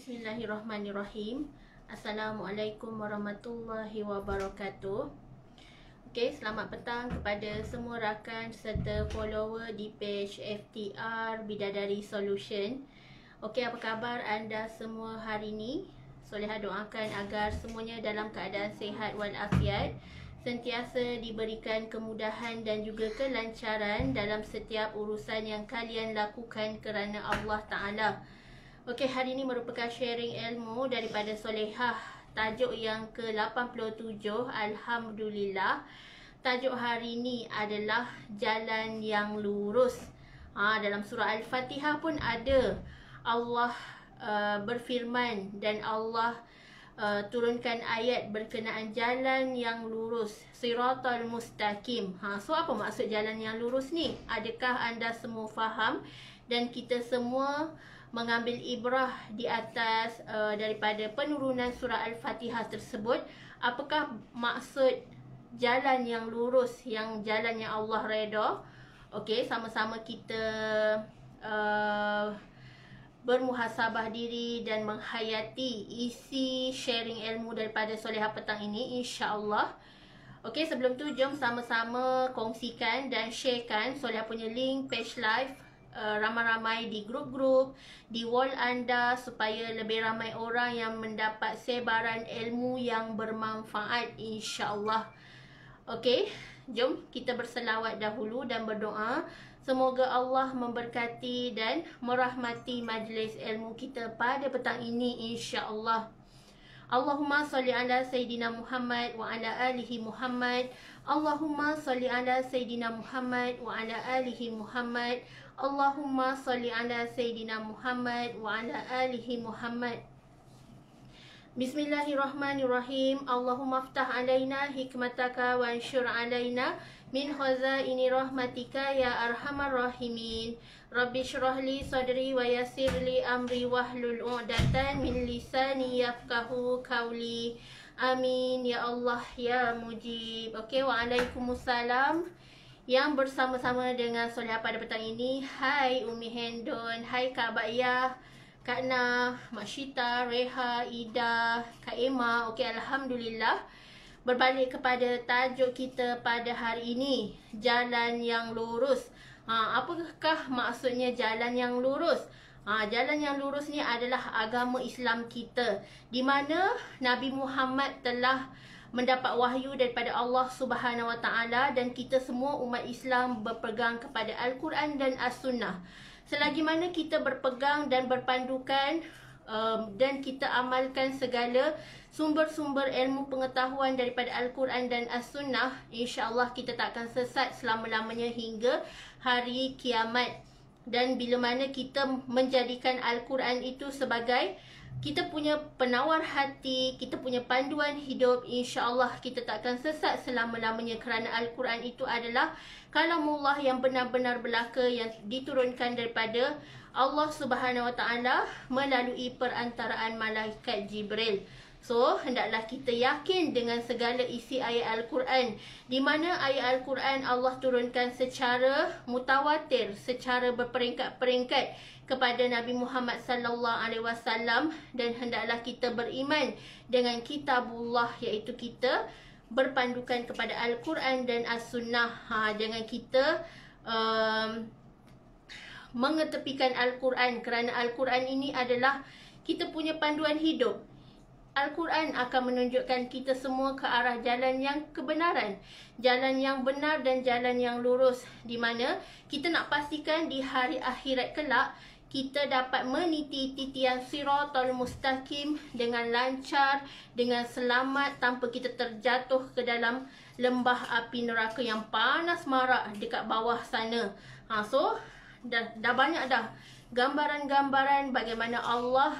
Bismillahirrahmanirrahim. Assalamualaikum warahmatullahi wabarakatuh. Okey, selamat petang kepada semua rakan serta follower di page FTR Bidadari Solution. Okey, apa khabar anda semua hari ini? Soleha doakan agar semuanya dalam keadaan sihat walafiat, sentiasa diberikan kemudahan dan juga kelancaran dalam setiap urusan yang kalian lakukan kerana Allah Ta'ala. Okey, hari ini merupakan sharing ilmu daripada Solehah. Tajuk yang ke-87, Alhamdulillah. Tajuk hari ini adalah jalan yang lurus. Dalam surah Al-Fatihah pun ada Allah berfirman dan Allah turunkan ayat berkenaan jalan yang lurus, Siratal Mustaqim. So apa maksud jalan yang lurus ni? Adakah anda semua faham dan kita semua mengambil ibrah di atas daripada penurunan surah Al-Fatihah tersebut? Apakah maksud jalan yang lurus, yang jalan yang Allah redha? Okey, sama-sama kita bermuhasabah diri dan menghayati isi sharing ilmu daripada Solehah petang ini, insya-Allah. Okey, sebelum tu jom sama-sama kongsikan dan sharekan Solehah punya link page live ramai-ramai di grup-grup, di wall anda, supaya lebih ramai orang yang mendapat sebaran ilmu yang bermanfaat, insya-Allah. Okey, jom kita berselawat dahulu dan berdoa. Semoga Allah memberkati dan merahmati majlis ilmu kita pada petang ini, insya-Allah. Allahumma salli ala Sayyidina Muhammad wa ala alihi Muhammad. Allahumma salli ala Sayyidina Muhammad wa ala alihi Muhammad. Allahumma salli ala Sayyidina Muhammad wa ala alihi Muhammad. Bismillahirrahmanirrahim. Allahumma aftah alaina hikmataka wa anshur alaina min khazaini rahmatika ya arhamar rahimin. Rabbi shrah li sadri wa yassir li amri wahlul 'uqdatan min lisani yafqahu qawli. Amin ya Allah ya Mujib. Okey, waalaikumsalam. Yang bersama-sama dengan Solehah pada petang ini, hai Umi Hendon, hai Kak Ba'iyah, Kak Nah, Mak Syita, Reha, Ida, Kak Emma. Okey, Alhamdulillah. Berbalik kepada tajuk kita pada hari ini, jalan yang lurus. Apakah maksudnya jalan yang lurus? Jalan yang lurus ni adalah agama Islam kita, di mana Nabi Muhammad telah mendapat wahyu daripada Allah Subhanahu Wa Taala, dan kita semua umat Islam berpegang kepada Al-Quran dan As-Sunnah. Selagi mana kita berpegang dan berpandukan dan kita amalkan segala sumber-sumber ilmu pengetahuan daripada Al-Quran dan As-Sunnah, insya-Allah kita tak akan sesat selama-lamanya hingga hari kiamat. Dan bila mana kita menjadikan Al-Quran itu sebagai kita punya penawar hati, kita punya panduan hidup, insya-Allah kita tak akan sesat selama-lamanya, kerana Al-Quran itu adalah kalamullah yang benar-benar belaka, yang diturunkan daripada Allah Subhanahu Wa Taala melalui perantaraan malaikat Jibril. So, hendaklah kita yakin dengan segala isi ayat Al-Quran, di mana ayat Al-Quran Allah turunkan secara mutawatir, secara berperingkat-peringkat kepada Nabi Muhammad sallallahu alaihi wasallam, dan hendaklah kita beriman dengan kitabullah, iaitu kita berpandukan kepada Al-Quran dan As-Sunnah. Jangan kita mengetepikan Al-Quran, kerana Al-Quran ini adalah kita punya panduan hidup. Al-Quran akan menunjukkan kita semua ke arah jalan yang kebenaran, jalan yang benar dan jalan yang lurus, di mana kita nak pastikan di hari akhirat kelak kita dapat meniti titian Siratal Mustaqim dengan lancar, dengan selamat, tanpa kita terjatuh ke dalam lembah api neraka yang panas marak dekat bawah sana. So dah banyak dah gambaran-gambaran bagaimana Allah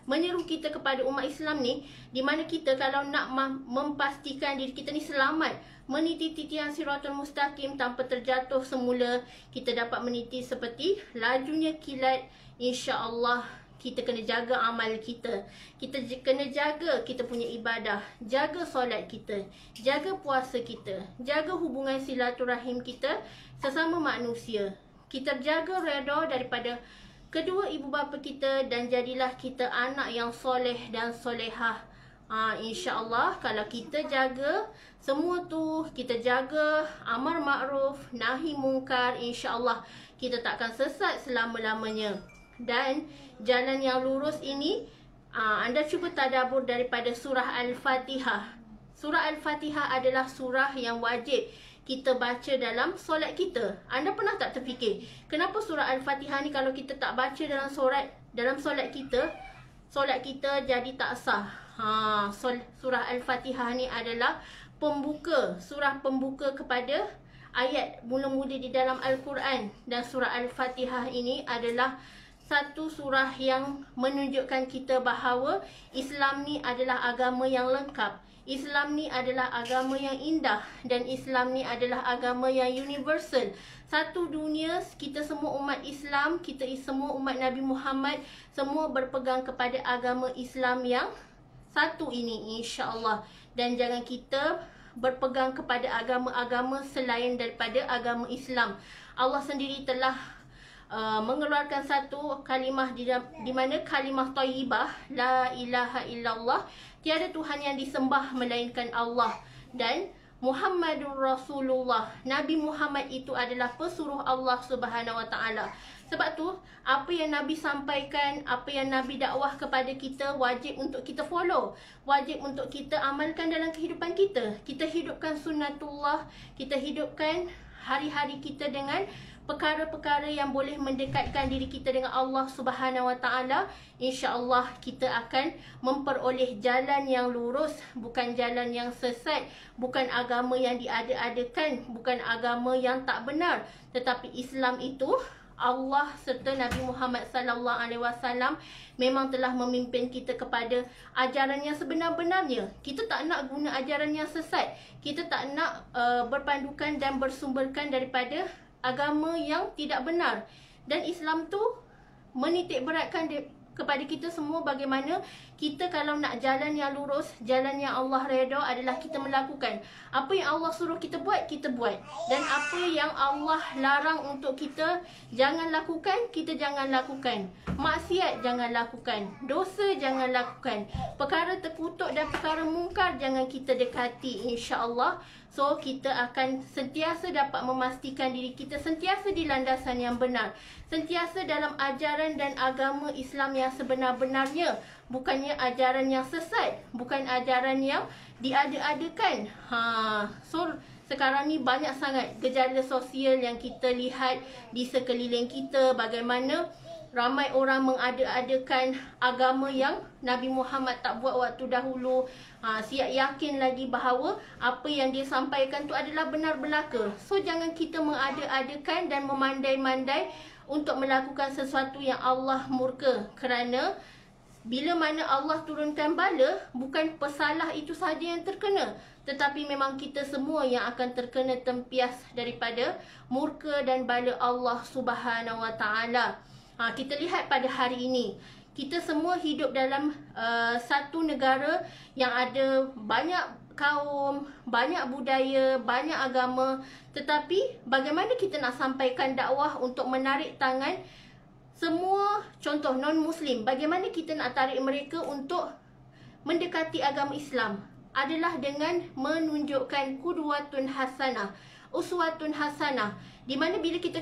menyeru kita kepada umat Islam ni, di mana kita kalau nak memastikan diri kita ni selamat, meniti titian Siratul Mustaqim tanpa terjatuh semula, kita dapat meniti seperti lajunya kilat, insya-Allah. Kita kena jaga amal kita, kita kena jaga kita punya ibadah, jaga solat kita, jaga puasa kita, jaga hubungan silaturahim kita sesama manusia. Kita jaga redha daripada kedua ibu bapa kita, dan jadilah kita anak yang soleh dan solehah. InsyaAllah kalau kita jaga semua tu, kita jaga amar makruf, nahi mungkar, InsyaAllah kita takkan sesat selama-lamanya. Dan jalan yang lurus ini, anda cuba tadabbur daripada surah Al-Fatihah. Surah Al-Fatihah adalah surah yang wajib kita baca dalam solat kita. Anda pernah tak terfikir, kenapa surah Al-Fatihah ni kalau kita tak baca dalam solat kita, solat kita jadi tak sah. Surah Al-Fatihah ni adalah pembuka, surah pembuka kepada ayat mula-mula di dalam Al-Quran. Dan surah Al-Fatihah ini adalah satu surah yang menunjukkan kita bahawa Islam ni adalah agama yang lengkap. Islam ni adalah agama yang indah, dan Islam ni adalah agama yang universal. Satu dunia, kita semua umat Islam, kita semua umat Nabi Muhammad, semua berpegang kepada agama Islam yang satu ini, insya-Allah. Dan jangan kita berpegang kepada agama-agama selain daripada agama Islam. Allah sendiri telah mengeluarkan satu kalimah di mana kalimah thayyibah, la ilaha illallah, tiada Tuhan yang disembah melainkan Allah, dan Muhammadur Rasulullah, Nabi Muhammad itu adalah pesuruh Allah Subhanahu Wa Taala. Sebab tu apa yang Nabi sampaikan, apa yang Nabi dakwah kepada kita, wajib untuk kita follow, wajib untuk kita amalkan dalam kehidupan kita. Kita hidupkan sunnatullah, kita hidupkan hari-hari kita dengan perkara-perkara yang boleh mendekatkan diri kita dengan Allah Subhanahu Wa Taala. InsyaAllah kita akan memperoleh jalan yang lurus, bukan jalan yang sesat, bukan agama yang diada-adakan, bukan agama yang tak benar. Tetapi Islam itu, Allah serta Nabi Muhammad sallallahu alaihi wasallam memang telah memimpin kita kepada ajaran yang sebenar-benarnya. Kita tak nak guna ajaran yang sesat. Kita tak nak berpandukan dan bersumberkan daripada agama yang tidak benar. Dan Islam tu menitik beratkan kepada kita semua bagaimana kita kalau nak jalan yang lurus, jalan yang Allah redha adalah kita melakukan apa yang Allah suruh kita buat, kita buat. Dan apa yang Allah larang untuk kita jangan lakukan, kita jangan lakukan. Maksiat jangan lakukan, dosa jangan lakukan, perkara terkutuk dan perkara mungkar jangan kita dekati, insya-Allah. So kita akan sentiasa dapat memastikan diri kita sentiasa di landasan yang benar, sentiasa dalam ajaran dan agama Islam yang sebenar-benarnya, bukannya ajaran yang sesat, bukan ajaran yang diada-adakan. So sekarang ni banyak sangat gejala sosial yang kita lihat di sekeliling kita, bagaimana ramai orang mengada-adakan agama yang Nabi Muhammad tak buat waktu dahulu. Siap yakin lagi bahawa apa yang dia sampaikan tu adalah benar belaka. So jangan kita mengada-adakan dan memandai-mandai untuk melakukan sesuatu yang Allah murka. Kerana bila mana Allah turunkan bala, bukan pesalah itu sahaja yang terkena, tetapi memang kita semua yang akan terkena tempias daripada murka dan bala Allah Subhanahu Wa Taala. Kita lihat pada hari ini, kita semua hidup dalam satu negara yang ada banyak kaum, banyak budaya, banyak agama. Tetapi bagaimana kita nak sampaikan dakwah untuk menarik tangan semua, contoh non-Muslim, bagaimana kita nak tarik mereka untuk mendekati agama Islam? Adalah dengan menunjukkan qudwatun hasanah, uswatun hasanah, di mana bila kita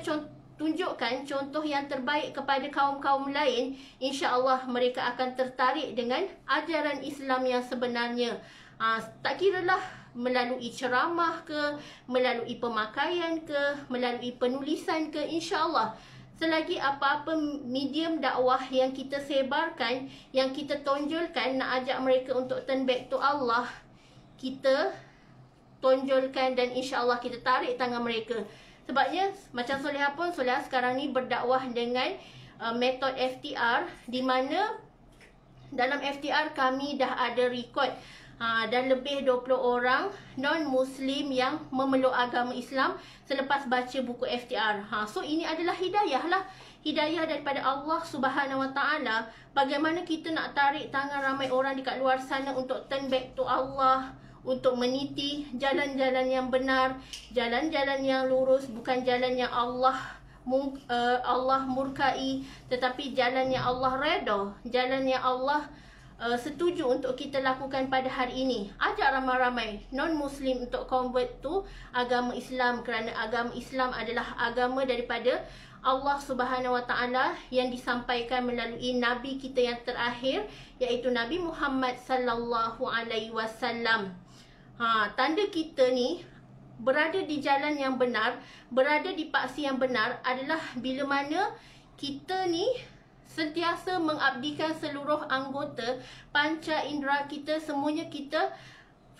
tunjukkan contoh yang terbaik kepada kaum-kaum lain, insya-Allah mereka akan tertarik dengan ajaran Islam yang sebenarnya. Tak kiralah melalui ceramah ke, melalui pemakaian ke, melalui penulisan ke, insya-Allah selagi apa-apa medium dakwah yang kita sebarkan, yang kita tonjolkan nak ajak mereka untuk turn back to Allah, kita tonjolkan dan insya-Allah kita tarik tangan mereka. Sebabnya macam Solehah pun, Solehah sekarang ni berdakwah dengan metod FTR, di mana dalam FTR kami dah ada rekod dan lebih 20 orang non-Muslim yang memeluk agama Islam selepas baca buku FTR. So ini adalah hidayah lah, hidayah daripada Allah Subhanahu Wa Taala. Bagaimana kita nak tarik tangan ramai orang dekat luar sana untuk turn back to Allah, untuk meniti jalan-jalan yang benar, jalan-jalan yang lurus, bukan jalan yang Allah Allah murkai, tetapi jalan yang Allah redha, jalan yang Allah setuju untuk kita lakukan pada hari ini. Ajak ramai-ramai non-Muslim untuk convert tu agama Islam, kerana agama Islam adalah agama daripada Allah Subhanahu Wa Taala yang disampaikan melalui Nabi kita yang terakhir, iaitu Nabi Muhammad Sallallahu Alaihi Wasallam. Tanda kita ni berada di jalan yang benar, berada di paksi yang benar adalah bila mana kita ni sentiasa mengabdikan seluruh anggota panca indera kita, semuanya kita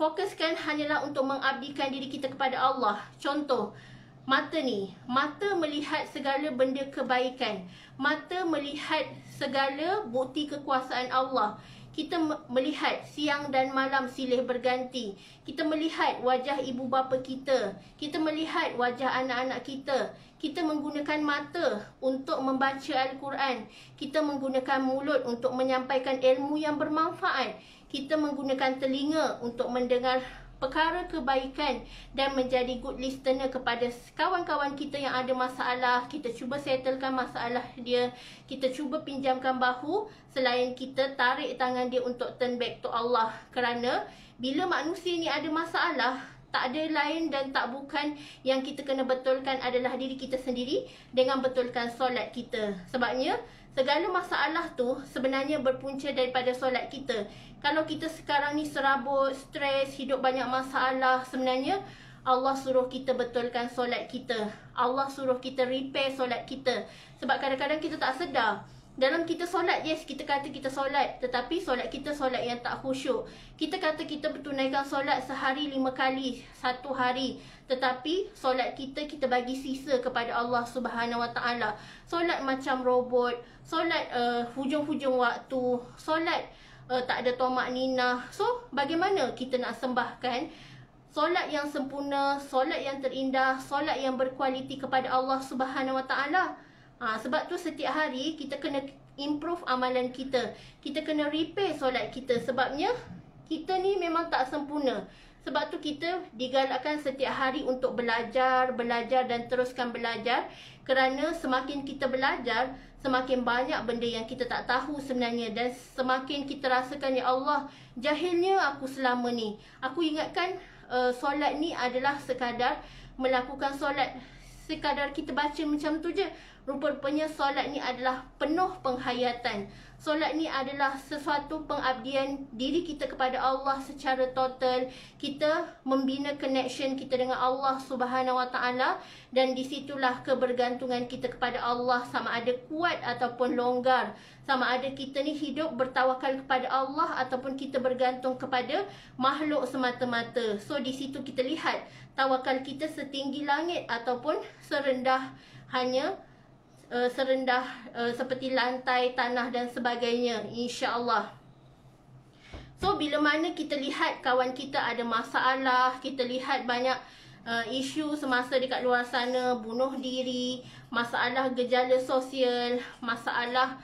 fokuskan hanyalah untuk mengabdikan diri kita kepada Allah. Contoh, mata ni, mata melihat segala benda kebaikan, mata melihat segala bukti kekuasaan Allah. Kita melihat siang dan malam silih berganti. Kita melihat wajah ibu bapa kita. Kita melihat wajah anak-anak kita. Kita menggunakan mata untuk membaca Al-Quran. Kita menggunakan mulut untuk menyampaikan ilmu yang bermanfaat. Kita menggunakan telinga untuk mendengar perkara kebaikan dan menjadi good listener kepada kawan-kawan kita yang ada masalah. Kita cuba settlekan masalah dia. Kita cuba pinjamkan bahu selain kita tarik tangan dia untuk turn back to Allah. Kerana bila manusia ni ada masalah, tak ada lain dan tak bukan yang kita kena betulkan adalah diri kita sendiri dengan betulkan solat kita. Sebabnya segala masalah tu sebenarnya berpunca daripada solat kita. Kalau kita sekarang ni serabut, stres, hidup banyak masalah, sebenarnya Allah suruh kita betulkan solat kita. Allah suruh kita repair solat kita. Sebab kadang-kadang kita tak sedar. Dalam kita solat, yes, kita kata kita solat, tetapi solat kita solat yang tak khusyuk. Kita kata kita bertunaikan solat sehari 5 kali, satu hari, tetapi solat kita bagi sisa kepada Allah Subhanahu Wa Taala. Solat macam robot, solat hujung-hujung waktu, solat tak ada tomak ninah. So, bagaimana kita nak sembahkan solat yang sempurna, solat yang terindah, solat yang berkualiti kepada Allah Subhanahu Wa Taala? Sebab tu setiap hari kita kena improve amalan kita. Kita kena repair solat kita. Sebabnya kita ni memang tak sempurna. Sebab tu kita digalakkan setiap hari untuk belajar dan teruskan belajar. Kerana semakin kita belajar, semakin banyak benda yang kita tak tahu sebenarnya. Dan semakin kita rasakan, ya Allah, jahilnya aku selama ni. Aku ingatkan solat ni adalah sekadar melakukan solat, sekadar kita baca macam tu je. Rupa-rupanya solat ni adalah penuh penghayatan. Solat ni adalah sesuatu pengabdian diri kita kepada Allah secara total. Kita membina connection kita dengan Allah Subhanahu Wa Taala, dan disitulah kebergantungan kita kepada Allah, sama ada kuat ataupun longgar. Sama ada kita ni hidup bertawakal kepada Allah ataupun kita bergantung kepada makhluk semata-mata. So di situ kita lihat tawakal kita setinggi langit ataupun serendah seperti lantai, tanah dan sebagainya, insya-Allah. So bila mana kita lihat kawan kita ada masalah, kita lihat banyak isu semasa dekat luar sana, bunuh diri, masalah gejala sosial, masalah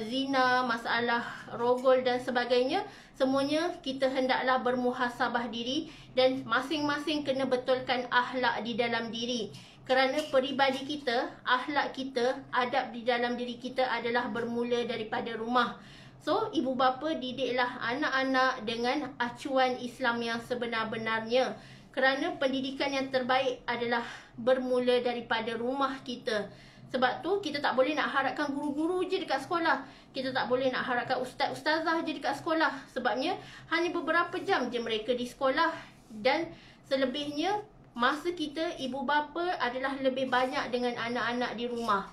zina, masalah rogol dan sebagainya, semuanya kita hendaklah bermuhasabah diri dan masing-masing kena betulkan akhlak di dalam diri. Kerana peribadi kita, akhlak kita, adab di dalam diri kita adalah bermula daripada rumah. So, ibu bapa didiklah anak-anak dengan acuan Islam yang sebenar-benarnya. Kerana pendidikan yang terbaik adalah bermula daripada rumah kita. Sebab tu, kita tak boleh nak harapkan guru-guru je dekat sekolah. Kita tak boleh nak harapkan ustaz-ustazah je dekat sekolah. Sebabnya, hanya beberapa jam je mereka di sekolah. Dan selebihnya, masa kita, ibu bapa adalah lebih banyak dengan anak-anak di rumah.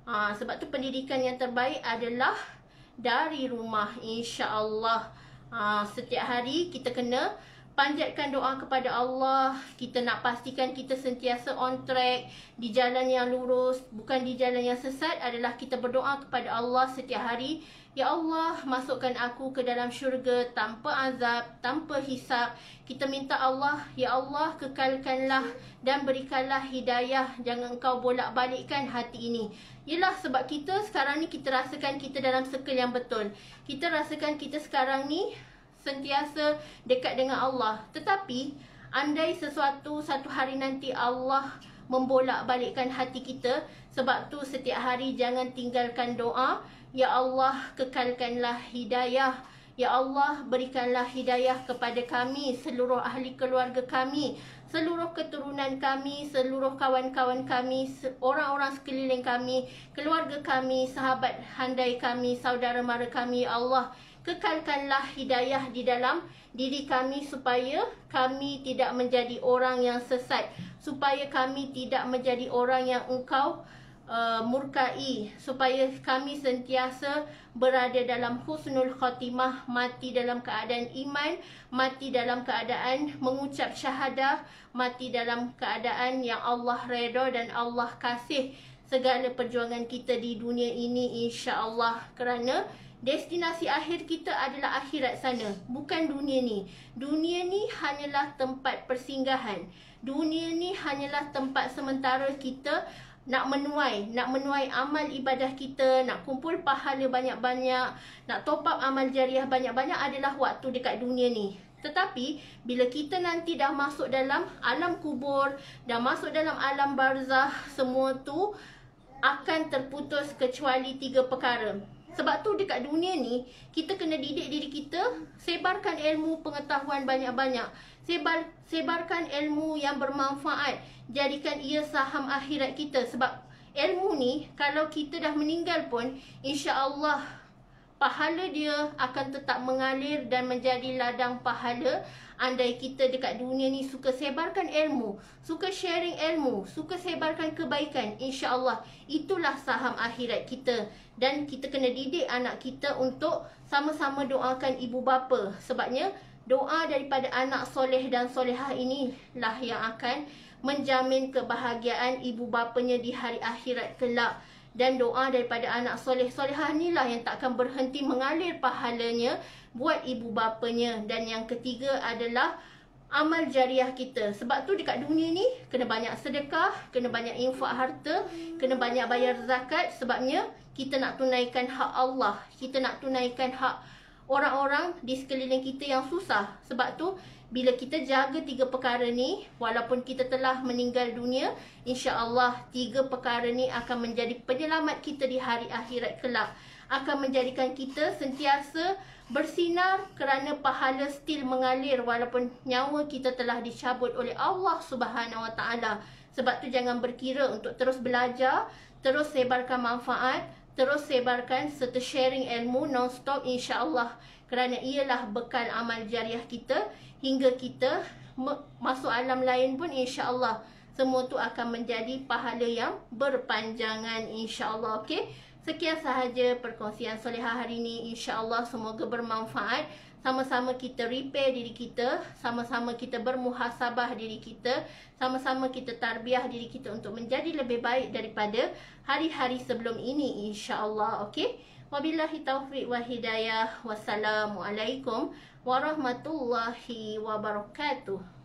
Sebab tu pendidikan yang terbaik adalah dari rumah, insya-Allah. Setiap hari kita kena panjatkan doa kepada Allah. Kita nak pastikan kita sentiasa on track, di jalan yang lurus, bukan di jalan yang sesat. Adalah kita berdoa kepada Allah setiap hari, ya Allah, masukkan aku ke dalam syurga tanpa azab, tanpa hisab. Kita minta Allah, ya Allah, kekalkanlah dan berikanlah hidayah. Jangan engkau bolak-balikkan hati ini. Yelah, sebab kita sekarang ni kita rasakan kita dalam circle yang betul. Kita rasakan kita sekarang ni sentiasa dekat dengan Allah. Tetapi andai satu hari nanti Allah membolak-balikkan hati kita. Sebab tu setiap hari jangan tinggalkan doa. Ya Allah, kekalkanlah hidayah. Ya Allah, berikanlah hidayah kepada kami, seluruh ahli keluarga kami, seluruh keturunan kami, seluruh kawan-kawan kami, orang-orang sekeliling kami, keluarga kami, sahabat handai kami, saudara mara kami. Ya Allah, kekalkanlah hidayah di dalam diri kami supaya kami tidak menjadi orang yang sesat, supaya kami tidak menjadi orang yang Engkau murkai, supaya kami sentiasa berada dalam husnul khatimah, mati dalam keadaan iman, mati dalam keadaan mengucap syahadah, mati dalam keadaan yang Allah redha dan Allah kasih segala perjuangan kita di dunia ini, insya-Allah. Kerana destinasi akhir kita adalah akhirat sana, bukan dunia ni. Dunia ni hanyalah tempat persinggahan. Dunia ni hanyalah tempat sementara kita nak menuai amal ibadah kita, nak kumpul pahala banyak-banyak, nak top up amal jariah banyak-banyak adalah waktu dekat dunia ni. Tetapi bila kita nanti dah masuk dalam alam kubur, dah masuk dalam alam barzah, semua tu akan terputus kecuali 3 perkara. Sebab tu dekat dunia ni kita kena didik diri kita, sebarkan ilmu pengetahuan banyak-banyak, sebarkan ilmu yang bermanfaat, jadikan ia saham akhirat kita. Sebab ilmu ni kalau kita dah meninggal pun, insya-Allah pahala dia akan tetap mengalir dan menjadi ladang pahala. Andai kita dekat dunia ni suka sebarkan ilmu, suka sharing ilmu, suka sebarkan kebaikan, insya-Allah itulah saham akhirat kita. Dan kita kena didik anak kita untuk sama-sama doakan ibu bapa. Sebabnya doa daripada anak soleh dan solehah inilah yang akan menjamin kebahagiaan ibu bapanya di hari akhirat kelak. Dan doa daripada anak soleh-solehah inilah yang takkan berhenti mengalir pahalanya buat ibu bapanya. Dan yang ketiga adalah amal jariah kita. Sebab tu dekat dunia ni kena banyak sedekah, kena banyak infak harta, kena banyak bayar zakat. Sebabnya kita nak tunaikan hak Allah, kita nak tunaikan hak orang-orang di sekeliling kita yang susah. Sebab tu bila kita jaga 3 perkara ni, walaupun kita telah meninggal dunia, insya-Allah 3 perkara ni akan menjadi penyelamat kita di hari akhirat kelak. Akan menjadikan kita sentiasa bersinar kerana pahala still mengalir walaupun nyawa kita telah dicabut oleh Allah Subhanahu Wa Taala. Sebab tu jangan berkira untuk terus belajar, terus sebarkan manfaat, terus sebarkan serta sharing ilmu non-stop, insya-Allah. Kerana ialah bekal amal jariah kita hingga kita masuk alam lain pun, insya-Allah semua tu akan menjadi pahala yang berpanjangan, insya-Allah. Okey, sekian sahaja perkongsian solehah hari ini, insya-Allah semoga bermanfaat. Sama-sama kita repair diri kita, sama-sama kita bermuhasabah diri kita, sama-sama kita tarbiyah diri kita untuk menjadi lebih baik daripada hari-hari sebelum ini, insya-Allah. Okey, wabillahi taufiq wa hidayah. Wassalamualaikum warahmatullahi wabarakatuh.